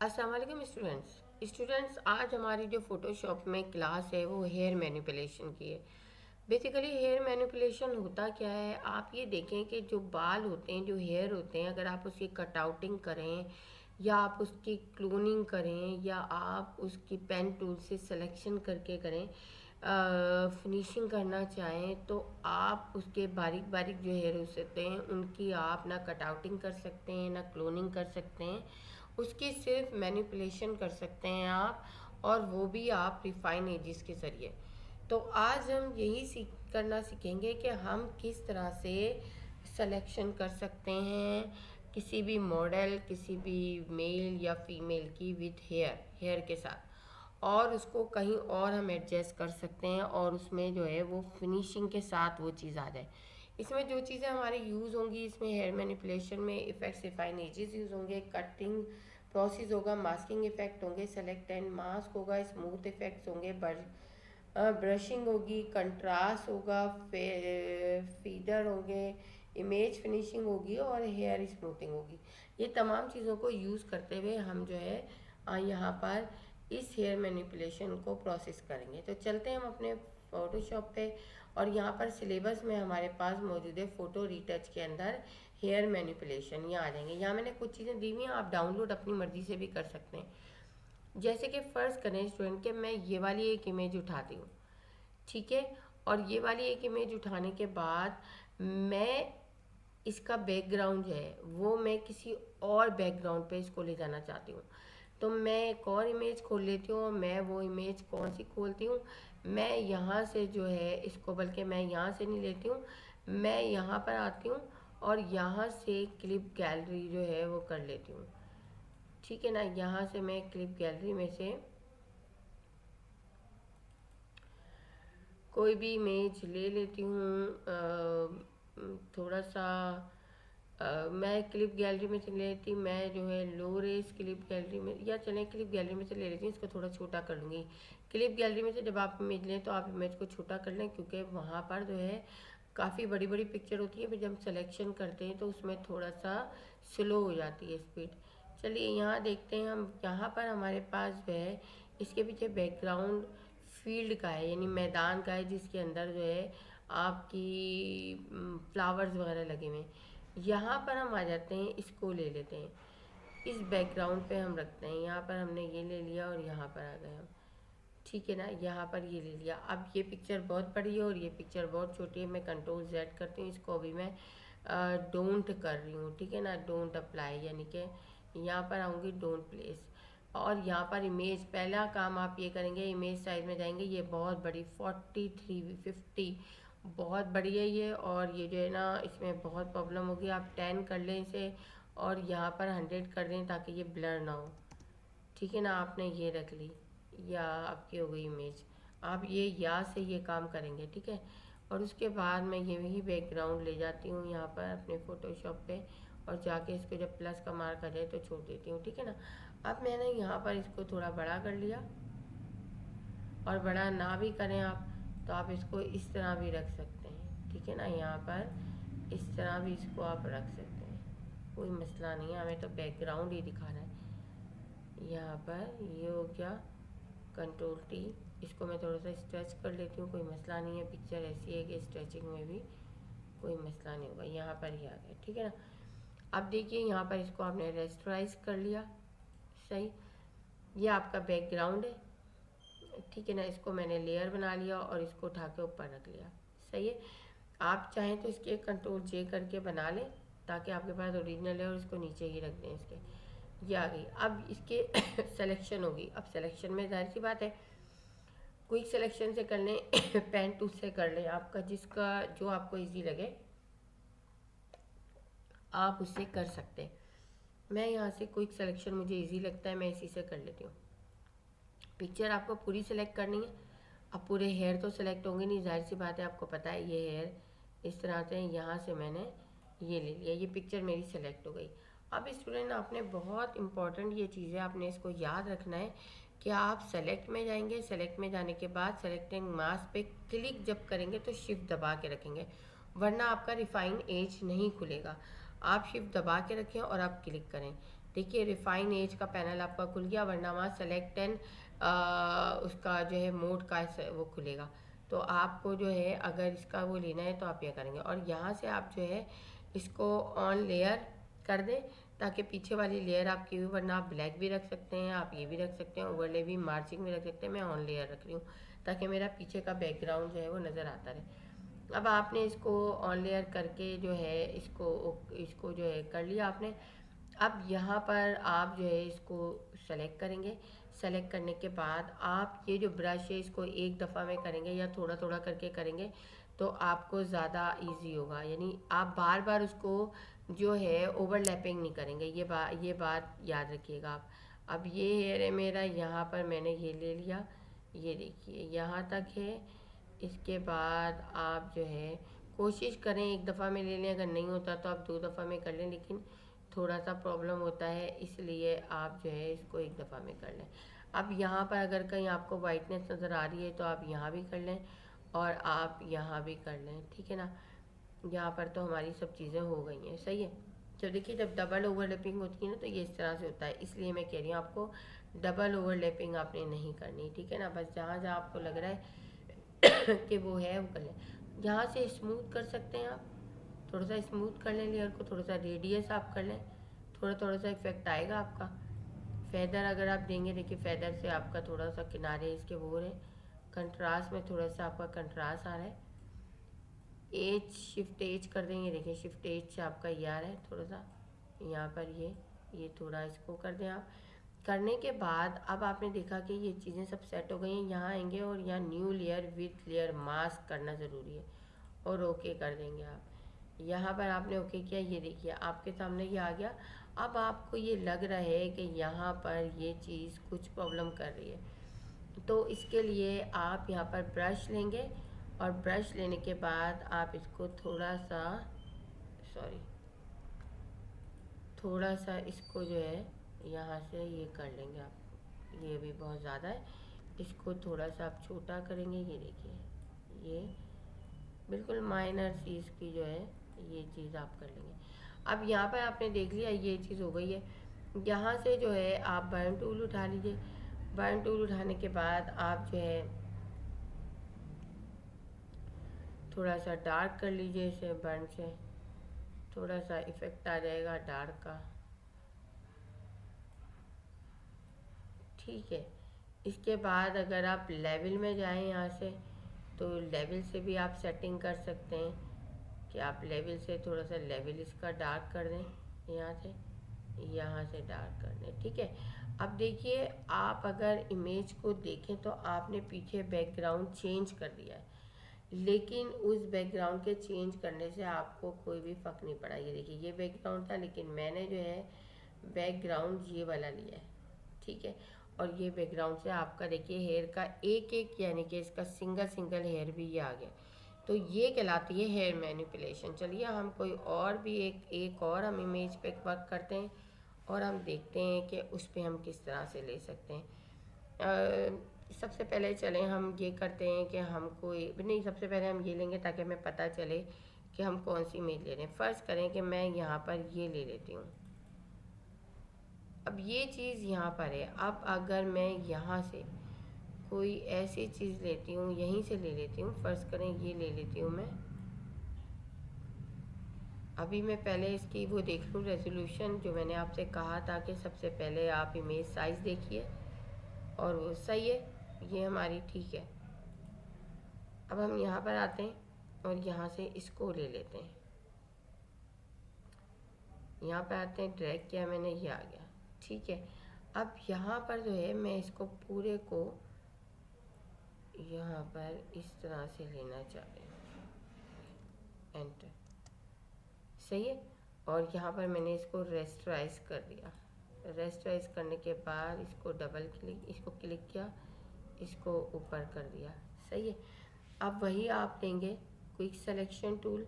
अस्सलाम वालेकुम स्टूडेंट्स, आज हमारी जो फ़ोटोशॉप में क्लास है वो हेयर मैनिपुलेशन की है। बेसिकली हेयर मैनिपुलेशन होता क्या है, आप ये देखें कि जो बाल होते हैं, जो हेयर होते हैं, अगर आप उसकी कटआउटिंग करें या आप उसकी क्लोनिंग करें या आप उसकी पेन टूल से सिलेक्शन करके करें, फिनिशिंग करना चाहें, तो आप उसके बारीक बारीक जो हेयर होते हैं उनकी आप ना कटआउटिंग कर सकते हैं ना क्लोनिंग कर सकते हैं। उसकी सिर्फ मैनिपुलेशन कर सकते हैं आप, और वो भी आप रिफाइन एजिस के ज़रिए। तो आज हम यही करना सीखेंगे कि हम किस तरह से सिलेक्शन कर सकते हैं किसी भी मॉडल, किसी भी मेल या फीमेल की विद हेयर के साथ, और उसको कहीं और हम एडजस्ट कर सकते हैं और उसमें जो है वो फिनिशिंग के साथ वो चीज़ आ जाए। इसमें जो चीज़ें हमारी यूज़ होंगी, इसमें हेयर मैनिपुलेशन में इफेक्ट्स रिफाइन एजेस यूज़ होंगे, कटिंग प्रोसेस होगा, मास्किंग इफेक्ट होंगे, सेलेक्ट एंड मास्क होगा, स्मूथ इफेक्ट्स होंगे, ब्रशिंग होगी, कंट्रास्ट होगा, फीडर होंगे, इमेज फिनिशिंग होगी और हेयर स्मूथिंग होगी। ये तमाम चीज़ों को यूज़ करते हुए हम जो है यहाँ पर इस हेयर मैनिपुलेशन को प्रोसेस करेंगे। तो चलते हैं हम अपने फ़ोटोशॉप पे, और यहाँ पर सिलेबस में हमारे पास मौजूद है फ़ोटो रीटच के अंदर हेयर मैनिपुलेशन। यहाँ आ जाएंगे, यहाँ मैंने कुछ चीज़ें दी हुई हैं, आप डाउनलोड अपनी मर्ज़ी से भी कर सकते हैं। जैसे कि फ़र्ज़ करें स्टूडेंट के मैं ये वाली एक इमेज उठाती हूँ, ठीक है, और ये वाली एक इमेज उठाने के बाद मैं इसका बैकग्राउंड जो है वो मैं किसी और बैकग्राउंड पे इसको ले जाना चाहती हूँ। तो मैं एक और इमेज खोल लेती हूँ। मैं वो इमेज कौन सी खोलती हूँ, मैं यहाँ से जो है इसको, बल्कि मैं यहाँ से नहीं लेती हूँ, मैं यहाँ पर आती हूँ और यहाँ से क्लिप गैलरी जो है वो कर लेती हूँ। ठीक है ना, यहाँ से मैं क्लिप गैलरी में से कोई भी इमेज ले लेती हूँ। थोड़ा सा मैं क्लिप गैलरी में से ले लेती, मैं जो है लो रेस क्लिप गैलरी में, या चलें क्लिप गैलरी में से ले लेती हूँ, इसको थोड़ा छोटा कर लूँगी। क्लिप गैलरी में से जब आप इमेज लें तो आप इमेज को छोटा कर लें, क्योंकि वहाँ पर जो है काफ़ी बड़ी बड़ी पिक्चर होती है, फिर जब सिलेक्शन करते हैं तो उसमें थोड़ा सा स्लो हो जाती है स्पीड। चलिए यहाँ देखते हैं हम, यहाँ पर हमारे पास जो है इसके पीछे बैकग्राउंड फील्ड का है, यानी मैदान का है, जिसके अंदर जो है आपकी फ्लावर्स वगैरह लगे हुए हैं। यहाँ पर हम आ जाते हैं, इसको ले लेते हैं, इस बैकग्राउंड पे हम रखते हैं। यहाँ पर हमने ये ले लिया और यहाँ पर आ गए हम, ठीक है ना, यहाँ पर ये ले लिया। अब ये पिक्चर बहुत बड़ी है और ये पिक्चर बहुत छोटी है, मैं कंट्रोल जेड करती हूँ, इसको अभी मैं डोंट कर रही हूँ, ठीक है ना, डोंट अप्लाई, यानी कि यहाँ पर आऊँगी डोंट प्लेस, और यहाँ पर इमेज, पहला काम आप ये करेंगे, इमेज साइज में जाएंगे, ये बहुत बड़ी 4350 बहुत बड़ी है ये, और ये जो है ना इसमें बहुत प्रॉब्लम होगी, आप 10 कर लें इसे और यहाँ पर 100 कर दें ताकि ये ब्लर ना हो। ठीक है ना, आपने ये रख ली, या आपकी हो गई इमेज। आप ये या से ये काम करेंगे, ठीक है। और उसके बाद मैं ये ही बैकग्राउंड ले जाती हूँ यहाँ पर अपने फ़ोटोशॉप पे, और जाके इसको जब प्लस का मार्क आ जाए तो छोड़ देती हूँ, ठीक है ना। अब मैंने यहाँ पर इसको थोड़ा बड़ा कर लिया, और बड़ा ना भी करें आप तो आप इसको इस तरह भी रख सकते हैं, ठीक है ना, यहाँ पर इस तरह भी इसको आप रख सकते हैं, कोई मसला नहीं है, हमें तो बैकग्राउंड ही दिखाना है। यहाँ पर ये हो गया कंट्रोल टी, इसको मैं थोड़ा सा स्ट्रेच कर लेती हूँ, कोई मसला नहीं है, पिक्चर ऐसी है कि स्ट्रेचिंग में भी कोई मसला नहीं होगा। यहाँ पर ही आ गया, ठीक है ना। अब देखिए यहाँ पर इसको आपने रेस्टराइज कर लिया, सही, ये आपका बैकग्राउंड है, ठीक है ना। इसको मैंने लेयर बना लिया और इसको उठा के ऊपर रख लिया, सही है। आप चाहें तो इसके कंट्रोल जे करके बना लें ताकि आपके पास ओरिजिनल है, और इसको नीचे ही रख दें इसके, ये आ गई। अब इसके सिलेक्शन होगी, अब सिलेक्शन में जाहिर सी बात है क्विक सिलेक्शन से कर लें पेन टूल से कर लें, आपका जिसका जो आपको इजी लगे आप उससे कर सकते हैं। मैं यहाँ से क्विक सिलेक्शन मुझे इजी लगता है, मैं इसी से कर लेती हूँ। पिक्चर आपको पूरी सिलेक्ट करनी है, अब पूरे हेयर तो सिलेक्ट होंगे नहीं, जाहिर सी बात है, आपको पता है ये हेयर इस तरह से, यहाँ से मैंने ये ले लिया, ये पिक्चर मेरी सेलेक्ट हो गई। अब स्टूडेंट आपने बहुत इंपॉर्टेंट ये चीज़ें आपने इसको याद रखना है कि आप सेलेक्ट में जाएंगे, सेलेक्ट में जाने के बाद सेलेक्टिंग मास्क पे क्लिक जब करेंगे तो शिफ्ट दबा के रखेंगे, वरना आपका रिफाइन एज नहीं खुलेगा। आप शिफ्ट दबा के रखें और आप क्लिक करें। देखिए रिफाइन एज का पैनल आपका खुल गया, वरना वहाँ सेलेक्ट एंड उसका जो है मोड का वो खुलेगा। तो आपको जो है अगर इसका वो लेना है तो आप ये करेंगे, और यहाँ से आप जो है इसको ऑन लेयर कर दें ताकि पीछे वाली लेयर आपकी हुई, वरना आप ब्लैक भी रख सकते हैं, आप ये भी रख सकते हैं, ओवरले भी मार्जिंग भी रख सकते हैं। मैं ऑन लेयर रख रही हूँ ताकि मेरा पीछे का बैकग्राउंड जो है वो नज़र आता रहे। अब आपने इसको ऑन लेयर करके जो है इसको जो है कर लिया आपने। अब यहाँ पर आप जो है इसको सेलेक्ट करेंगे। सेलेक्ट करने के बाद आप ये जो ब्रश है इसको एक दफ़ा में करेंगे या थोड़ा थोड़ा करके करेंगे तो आपको ज़्यादा इजी होगा, यानी आप बार बार उसको जो है ओवरलैपिंग नहीं करेंगे। ये बात याद रखिएगा आप। अब ये हेयर है मेरा, यहाँ पर मैंने ये ले लिया, ये देखिए यहाँ तक है। इसके बाद आप जो है कोशिश करें एक दफ़ा में ले लें, अगर नहीं होता तो आप 2 दफ़ा में कर लें, लेकिन थोड़ा सा प्रॉब्लम होता है इसलिए आप जो है इसको एक दफ़ा में कर लें। अब यहाँ पर अगर कहीं आपको वाइटनेस नज़र आ रही है तो आप यहाँ भी कर लें और आप यहाँ भी कर लें, ठीक है ना। यहाँ पर तो हमारी सब चीज़ें हो गई हैं, सही है। तो देखिए जब डबल ओवरलैपिंग होती है ना तो ये इस तरह से होता है, इसलिए मैं कह रही हूँ आपको डबल ओवरलैपिंग आपने नहीं करनी, ठीक है ना। बस जहाँ जहाँ आपको लग रहा है कि वो है वो कर लें। यहाँ से स्मूथ कर सकते हैं आप, थोड़ा सा स्मूथ कर लें लेयर को, थोड़ा सा रेडियस आप कर लें, थोड़ा थोड़ा सा इफेक्ट आएगा आपका। फेदर अगर आप देंगे, देखिए फेदर से आपका थोड़ा सा किनारे इसके वो रहे, कंट्रास्ट में थोड़ा सा आपका कंट्रास्ट आ रहा है। एज शिफ्ट एज कर देंगे, देखिए शिफ्ट एज से आपका ये आ रहा है थोड़ा सा यहाँ पर, ये थोड़ा इसको कर दें आप। करने के बाद अब आपने देखा कि ये चीज़ें सब सेट हो गई हैं, यहाँ आएंगे और यहाँ new layer with layer mask करना ज़रूरी है और ओके कर देंगे आप। यहाँ पर आपने ओके किया, ये देखिए आपके सामने ये आ गया। अब आपको ये लग रहा है कि यहाँ पर ये चीज़ कुछ प्रॉब्लम कर रही है, तो इसके लिए आप यहाँ पर ब्रश लेंगे और ब्रश लेने के बाद आप इसको थोड़ा सा थोड़ा सा इसको जो है यहाँ से ये कर लेंगे आप। ये भी बहुत ज़्यादा है, इसको थोड़ा सा आप छोटा करेंगे। ये देखिए ये बिल्कुल माइनर चीज़ की जो है ये चीज़ आप कर लेंगे। अब यहाँ पर आपने देख लिया ये चीज़ हो गई है। यहाँ से जो है आप बर्न टूल उठा लीजिए। बर्न टूल उठाने के बाद आप जो है थोड़ा सा डार्क कर लीजिए इसे, बर्न से थोड़ा सा इफ़ेक्ट आ जाएगा डार्क का, ठीक है। इसके बाद अगर आप लेवल में जाएं यहाँ से, तो लेवल से भी आप सेटिंग कर सकते हैं कि आप लेवल से थोड़ा सा लेवल इसका डार्क कर दें, यहाँ से डार्क कर दें, ठीक है। अब देखिए आप अगर इमेज को देखें तो आपने पीछे बैकग्राउंड चेंज कर दिया है, लेकिन उस बैकग्राउंड के चेंज करने से आपको कोई भी फ़र्क नहीं पड़ा। ये देखिए ये बैकग्राउंड था, लेकिन मैंने जो है बैकग्राउंड ये वाला लिया है, ठीक है। और ये बैकग्राउंड से आपका देखिए हेयर का एक एक यानी कि इसका सिंगल सिंगल हेयर भी ये आ गया, तो ये कहलाती है हेयर मैनिपुलेशन। चलिए हम कोई और भी एक और हम इमेज पे वर्क करते हैं और हम देखते हैं कि उस पर हम किस तरह से ले सकते हैं। सबसे पहले चलें हम ये करते हैं कि हम कोई नहीं, सबसे पहले हम ये लेंगे ताकि हमें पता चले कि हम कौन सी इमेज ले रहे हैं। फ़र्ज़ करें कि मैं यहाँ पर ये ले लेती हूँ। अब ये चीज़ यहाँ पर है। अब अगर मैं यहाँ से कोई ऐसी चीज़ लेती हूँ, यहीं से ले लेती हूँ, फ़र्ज़ करें ये ले लेती हूँ मैं। अभी मैं पहले इसकी वो देख लूँ रेजोल्यूशन, जो मैंने आपसे कहा था कि सबसे पहले आप इमेज साइज़ देखिए, और वो सही है, ये हमारी ठीक है। अब हम यहाँ पर आते हैं और यहाँ से इसको ले लेते हैं, यहाँ पर आते हैं, ड्रैग किया मैंने, ये आ गया, ठीक है। अब यहाँ पर जो है मैं इसको पूरे को यहाँ पर इस तरह से लेना चाह रही हूँ, एंटर, सही है। और यहाँ पर मैंने इसको रेस्टराइज कर दिया। रेस्टराइज करने के बाद इसको डबल क्लिक, इसको क्लिक किया, इसको ऊपर कर दिया, सही है। अब वही आप लेंगे क्विक सिलेक्शन टूल,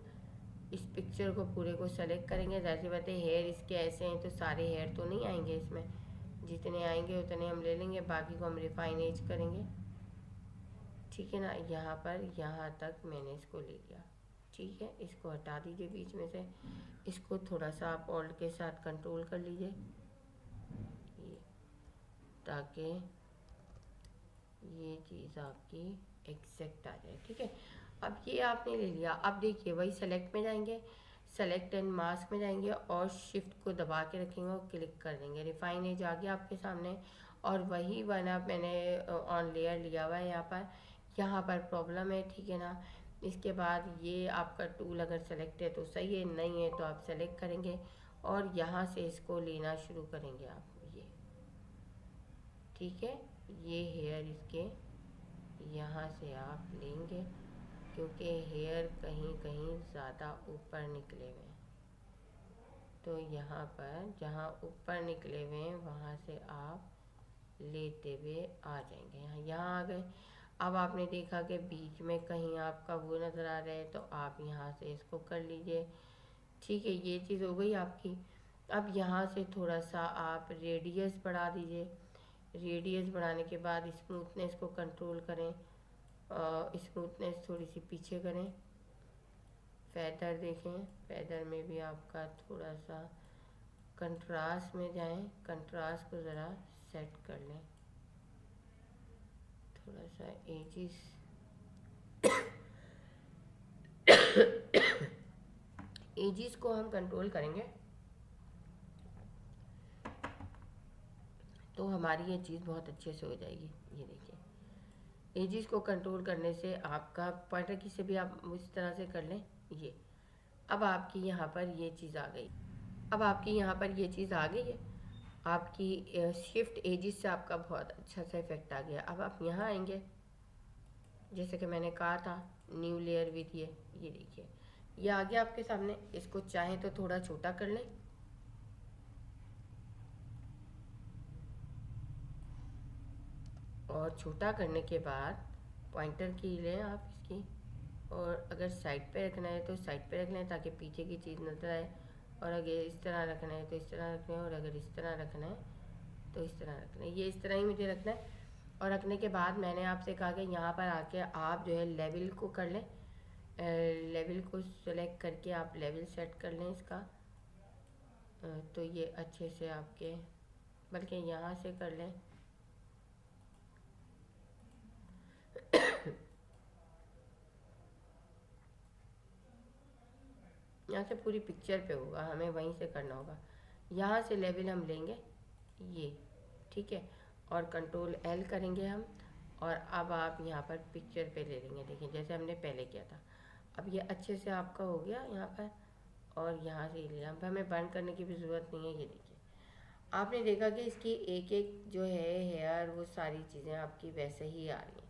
इस पिक्चर को पूरे को सेलेक्ट करेंगे। जाहिर सी बात है हेयर इसके ऐसे हैं तो सारे हेयर तो नहीं आएंगे इसमें, जितने आएंगे उतने हम ले लेंगे, बाकी को हम रिफाइन एज करेंगे, ठीक है ना। यहाँ पर यहाँ तक मैंने इसको ले लिया, ठीक है। इसको हटा दीजिए बीच में से, इसको थोड़ा सा आप ऑल्ट के साथ कंट्रोल कर लीजिए, ताकि ये चीज़ आपकी एग्जैक्ट आ जाए। ठीक है, अब ये आपने ले लिया। अब देखिए वही सेलेक्ट में जाएंगे, सेलेक्ट एंड मास्क में जाएंगे और शिफ्ट को दबा के रखेंगे और क्लिक कर देंगे। रिफाइन एज आ गया आपके सामने और वही बना मैंने ऑन लेयर लिया हुआ है। यहाँ पर प्रॉब्लम है, ठीक है ना। इसके बाद ये आपका टूल अगर सेलेक्ट है तो सही है, नहीं है तो आप सेलेक्ट करेंगे और यहाँ से इसको लेना शुरू करेंगे आप ये। ठीक है, ये हेयर इसके यहाँ से आप लेंगे क्योंकि हेयर कहीं कहीं ज़्यादा ऊपर निकले हुए हैं, तो यहाँ पर जहाँ ऊपर निकले हुए हैं वहाँ से आप लेते हुए आ जाएंगे। यहाँ आ गए। अब आपने देखा कि बीच में कहीं आपका वो नज़र आ रहा है तो आप यहाँ से इसको कर लीजिए। ठीक है, ये चीज़ हो गई आपकी। अब यहाँ से थोड़ा सा आप रेडियस बढ़ा दीजिए। रेडियस बढ़ाने के बाद स्मूथनेस को कंट्रोल करें, स्मूथनेस थोड़ी सी पीछे करें। फैदर देखें, फैदर में भी आपका थोड़ा सा कंट्रास्ट में जाएं, कंट्रास्ट को ज़रा सेट कर लें। थोड़ा सा एजिस एजिस को हम कंट्रोल करेंगे तो हमारी ये चीज़ बहुत अच्छे से हो जाएगी। ये देखिए, एजिस को कंट्रोल करने से आपका पॉइंटर की से भी आप इस तरह से कर लें ये। अब आपकी यहाँ पर ये चीज़ आ गई। अब आपकी यहाँ पर ये चीज़ आ गई है। आपकी शिफ्ट एजिस से आपका बहुत अच्छा सा इफेक्ट आ गया। अब आप यहाँ आएंगे, जैसे कि मैंने कहा था न्यू लेयर विथ ये देखिए ये आ गया आपके सामने। इसको चाहें तो थोड़ा छोटा कर लें और छोटा करने के बाद पॉइंटर की लें आप इसकी, और अगर साइड पे रखना है तो साइड पे रख लें ताकि पीछे की चीज़ नजर आए, और अगर इस तरह रखना है तो इस तरह रखना है, और अगर इस तरह रखना है तो इस तरह रखना है। ये इस तरह ही मुझे रखना है। और रखने के बाद मैंने आपसे कहा कि यहाँ पर आके आप जो है लेवल को कर लें, लेवल को सेलेक्ट करके आप लेवल सेट कर लें इसका। तो ये अच्छे से आपके, बल्कि यहाँ से कर लें यहाँ से पूरी पिक्चर पे होगा, हमें वहीं से करना होगा। यहाँ से लेवल हम लेंगे ये, ठीक है, और कंट्रोल एल करेंगे हम, और अब आप यहाँ पर पिक्चर पे ले लेंगे। देखिए जैसे हमने पहले किया था। अब ये अच्छे से आपका हो गया यहाँ पर, और यहाँ से लिया। अब हमें बंद करने की भी ज़रूरत नहीं है। ये देखिए आपने देखा कि इसकी एक एक जो है हेयर, वो सारी चीज़ें आपकी वैसे ही आ रही हैं।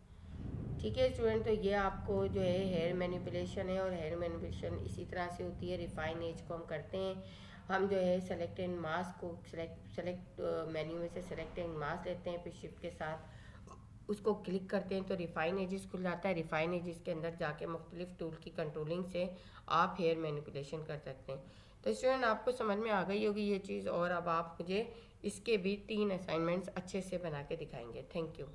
ठीक है स्टूडेंट, तो ये आपको जो है हेयर मैनिपुलेशन है, और हेयर मैनिपुलेशन इसी तरह से होती है। रिफाइन एज को हम करते हैं, हम जो है सेलेक्ट एंड मास्क को सेलेक्ट मेन्यू में से सेलेक्ट एंड मास्क लेते हैं, फिर शिफ्ट के साथ उसको क्लिक करते हैं तो रिफाइन एजिस खुल जाता है। रिफाइन एजिस के अंदर जाके मुख्तलिफ टूल की कंट्रोलिंग से आप हेयर मैनिपुलेशन कर सकते हैं। तो स्टूडेंट आपको समझ में आ गई होगी ये चीज़, और अब आप मुझे इसके भी 3 असाइनमेंट्स अच्छे से बना के दिखाएंगे। Thank you.